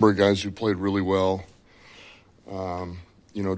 Number of guys who played really well.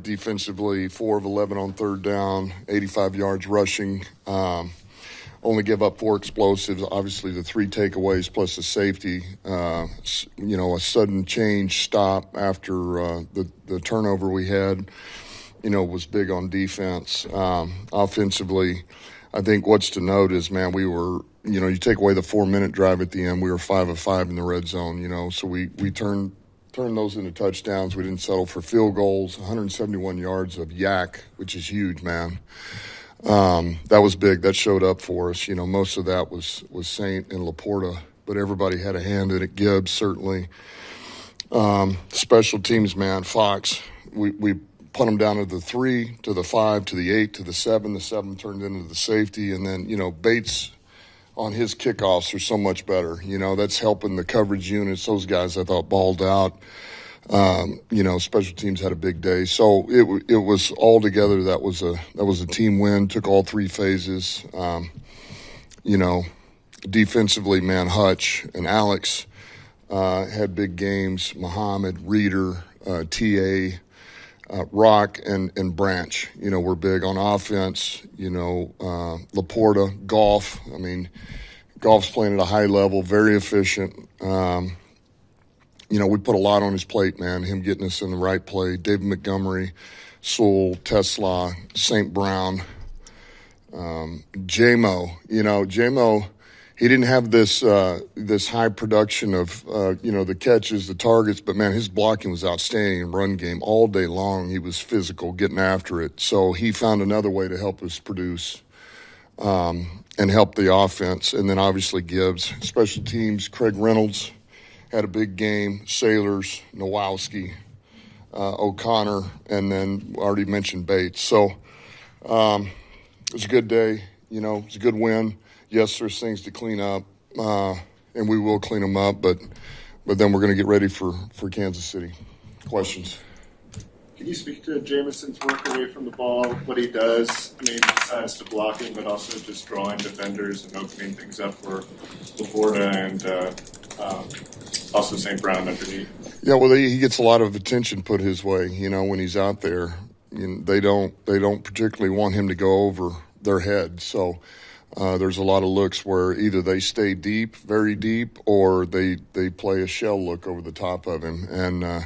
Defensively, 4 of 11 on third down, 85 yards rushing. Only give up 4 explosives. Obviously, the 3 takeaways plus the safety. A sudden change stop after the turnover we had, was big on defense. Offensively, I think what's to note is, man, we were, you take away the 4-minute drive at the end, we were 5 of 5 in the red zone, so we turned those into touchdowns. We didn't settle for field goals, 171 yards of yak, which is huge, man. That was big. That showed up for us. Most of that was Saint and Laporta, but everybody had a hand in it. Gibbs, certainly. Special teams, man. Fox, we put them down to the 3, to the 5, to the 8, to the 7. The 7 turned into the safety. And then, Bates on his kickoffs are so much better. That's helping the coverage units. Those guys, I thought, balled out. Special teams had a big day. So it was all together. That was a team win. Took all 3 phases. Defensively, man, Hutch and Alex had big games. Muhammad, Reeder, T.A., Rock, and Branch, were big on offense. Laporta, Goff. Goff's playing at a high level, very efficient. We put a lot on his plate, man, him getting us in the right play. David Montgomery, Sewell, Tesla, St. Brown, J-Mo. J-Mo, he didn't have this high production of, the catches, the targets, but, man, his blocking was outstanding in run game all day long. He was physical, getting after it. So he found another way to help us produce and help the offense. And then, obviously, Gibbs. Special teams, Craig Reynolds had a big game. Sailors, Nowowski, O'Connor, and then already mentioned Bates. So it was a good day. It was a good win. Yes, there's things to clean up, and we will clean them up, but then we're going to get ready for Kansas City. Questions? Can you speak to Jameson's work away from the ball, what he does, besides the blocking, but also just drawing defenders and opening things up for Laporta and also St. Brown underneath? Yeah, well, he gets a lot of attention put his way, when he's out there. They don't particularly want him to go over their head, so there's a lot of looks where either they stay deep, very deep, or they play a shell look over the top of him. And,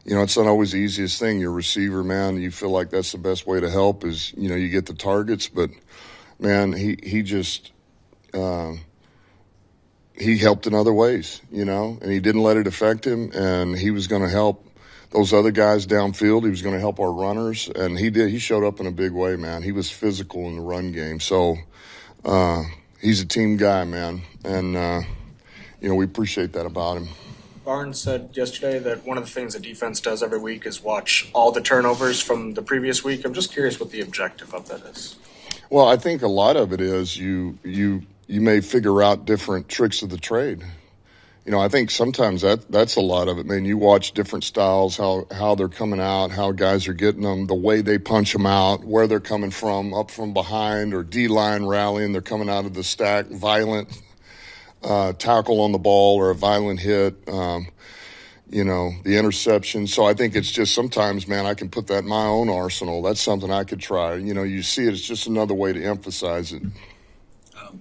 it's not always the easiest thing. Your receiver, man, you feel like that's the best way to help is, you get the targets. But, man, he just he helped in other ways, and he didn't let it affect him. And he was going to help those other guys downfield. He was going to help our runners. And he did. He showed up in a big way, man. He was physical in the run game. So, he's a team guy, man, and we appreciate that about him. Barnes said yesterday that one of the things the defense does every week is watch all the turnovers from the previous week. I'm just curious what the objective of that is. Well, I think a lot of it is you may figure out different tricks of the trade. I think sometimes that's a lot of it, man. You watch different styles, how they're coming out, how guys are getting them, the way they punch them out, where they're coming from, up from behind, or D-line rallying. They're coming out of the stack, violent tackle on the ball or a violent hit, the interception. So I think it's just sometimes, man, I can put that in my own arsenal. That's something I could try. You see it, it's just another way to emphasize it.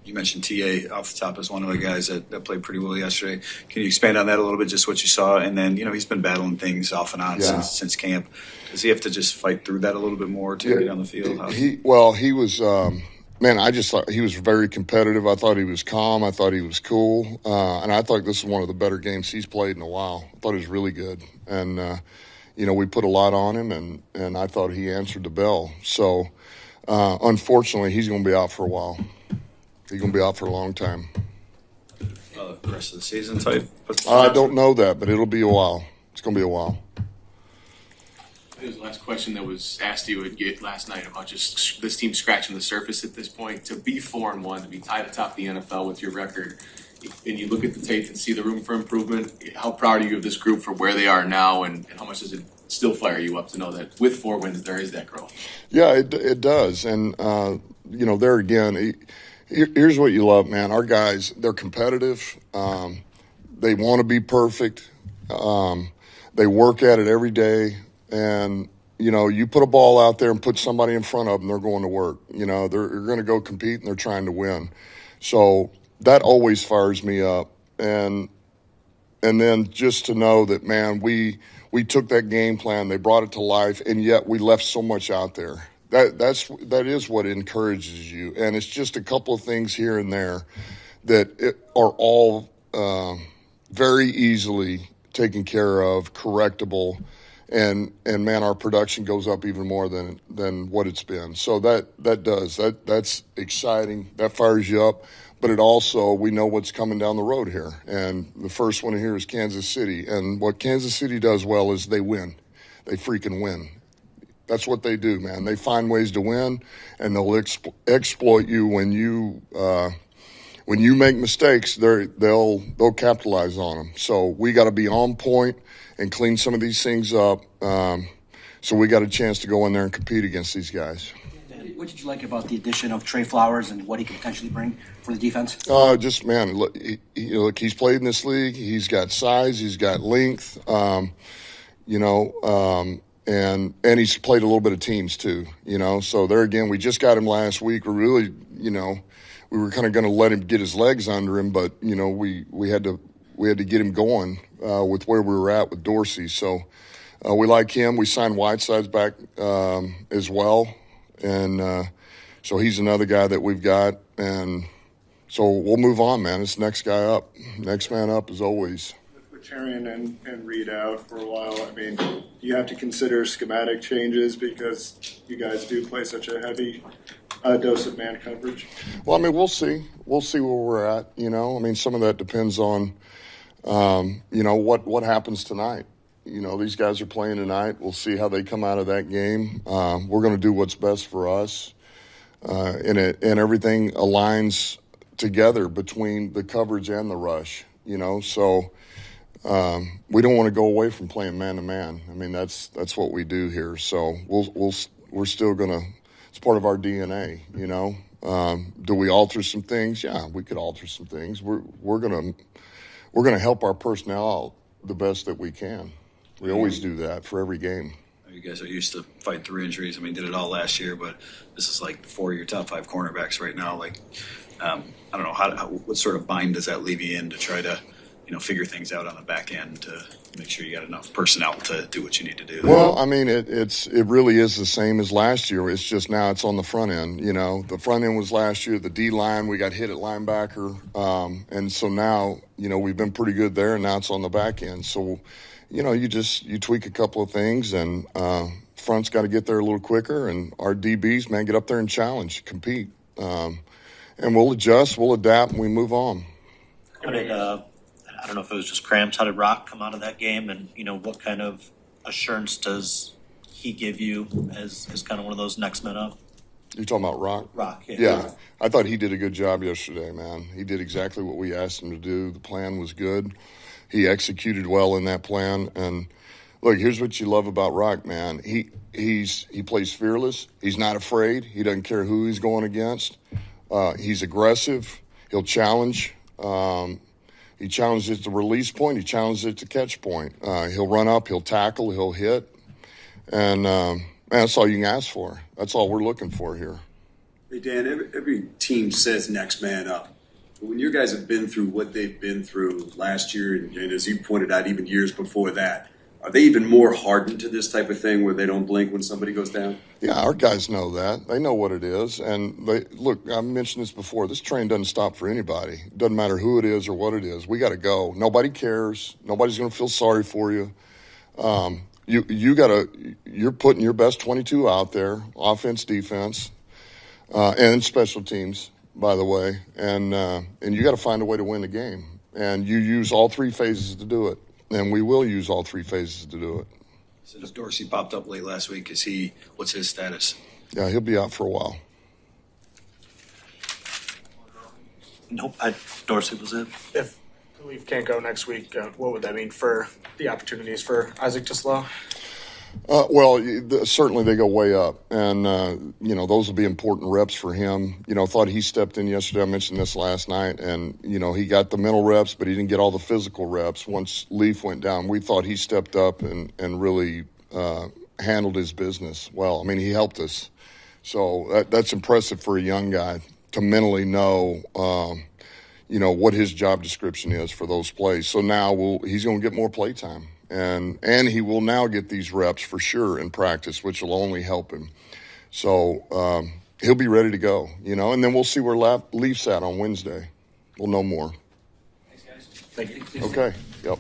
You mentioned T.A. off the top as one of the guys that played pretty well yesterday. Can you expand on that a little bit, just what you saw? And then, he's been battling things off and on since camp. Does he have to just fight through that a little bit more to get on the field? He was I just thought he was very competitive. I thought he was calm. I thought he was cool. And I thought this was one of the better games he's played in a while. I thought he was really good. And, we put a lot on him, and I thought he answered the bell. So, unfortunately, he's going to be out for a while. He's going to be out for a long time. The rest of the season type? I don't know that, but it'll be a while. It's going to be a while. The last question that was asked to you last night about just this team scratching the surface at this point. To be 4-1, to be tied atop the NFL with your record, and you look at the tape and see the room for improvement, how proud are you of this group for where they are now, and how much does it still fire you up to know that with 4 wins there is that growth? Yeah, it does. And, there again, here's what you love, man. Our guys, they're competitive. They want to be perfect. They work at it every day, and you put a ball out there and put somebody in front of them, they're going to work. They're going to go compete, and they're trying to win. So that always fires me up, and then just to know that, man, we took that game plan, they brought it to life, and yet we left so much out there. That is what encourages you, and it's just a couple of things here and there that are all very easily taken care of, correctable, and man, our production goes up even more than what it's been. So that's exciting. That fires you up. But it also, we know what's coming down the road here. And the first one here is Kansas City. And what Kansas City does well is they win. They freaking win. That's what they do, man. They find ways to win, and they'll exploit you when you make mistakes. They'll capitalize on them. So we got to be on point and clean some of these things up. So we got a chance to go in there and compete against these guys. What did you like about the addition of Trey Flowers and what he can potentially bring for the defense? Just, man, look, he's played in this league. He's got size. He's got length. And he's played a little bit of teams too. So there again, we just got him last week. We're really, we were kind of going to let him get his legs under him, but we had to get him going with where we were at with Dorsey. So we like him. We signed Whiteside's back as well. And so he's another guy that we've got. And so we'll move on, man. It's next guy up. Next man up as always. With Terrian and Reed out for a while, I mean, do you have to consider schematic changes because you guys do play such a heavy dose of man coverage? Well, I mean, we'll see. We'll see where we're at, I mean, some of that depends on, what happens tonight. These guys are playing tonight. We'll see how they come out of that game. We're going to do what's best for us, and everything aligns together between the coverage and the rush. So we don't want to go away from playing man to man. I mean, that's what we do here. So we're still going to. It's part of our DNA. Do we alter some things? Yeah, we could alter some things. We're gonna help our personnel out the best that we can. We always do that for every game. You guys are used to fight through injuries. I mean, did it all last year, but this is like 4 of your top 5 cornerbacks right now. Like, I don't know, what sort of bind does that leave you in to try to, figure things out on the back end to make sure you got enough personnel to do what you need to do? Well, I mean, it really is the same as last year. It's just now it's on the front end. The front end was last year. The D line, we got hit at linebacker, and so now we've been pretty good there, and now it's on the back end. So. You tweak a couple of things, and front's got to get there a little quicker, and our DBs, man, get up there and challenge, compete. And we'll adjust, we'll adapt, and we move on. I don't know if it was just cramps. How did Rock come out of that game, and what kind of assurance does he give you as kind of one of those next men up? You're talking about Rock? Rock, yeah. Yeah, I thought he did a good job yesterday, man. He did exactly what we asked him to do. The plan was good. He executed well in that plan. And look, here's what you love about Rock, man. He plays fearless. He's not afraid. He doesn't care who he's going against. He's aggressive. He'll challenge. He challenges at the release point. He challenges at the catch point. He'll run up. He'll tackle. He'll hit. And man, that's all you can ask for. That's all we're looking for here. Hey, Dan, every team says next man up. But when you guys have been through what they've been through last year, and as you pointed out, even years before that, are they even more hardened to this type of thing where they don't blink when somebody goes down? Yeah, our guys know that. They know what it is. And look, I mentioned this before. This train doesn't stop for anybody. It doesn't matter who it is or what it is. We got to go. Nobody cares. Nobody's going to feel sorry for you. You're putting your best 22 out there, offense, defense, and special teams, by the way. And you got to find a way to win the game. And you use all 3 phases to do it. And we will use all 3 phases to do it. So Dorsey popped up late last week. What's his status? Yeah, he'll be out for a while. Nope, Dorsey was it. If Khalif can't go next week, what would that mean for the opportunities for Isaac Tislow? Certainly they go way up, and those will be important reps for him. Thought he stepped in yesterday. I mentioned this last night, and he got the mental reps, but he didn't get all the physical reps. Once Leaf went down, we thought he stepped up and really handled his business well. I mean, he helped us, so that's impressive for a young guy to mentally know. What his job description is for those plays. So now he's going to get more play time. And he will now get these reps for sure in practice, which will only help him. So he'll be ready to go, and then we'll see where Leaf's at on Wednesday. We'll know more. Thanks, guys. Thank you. Okay. Yep.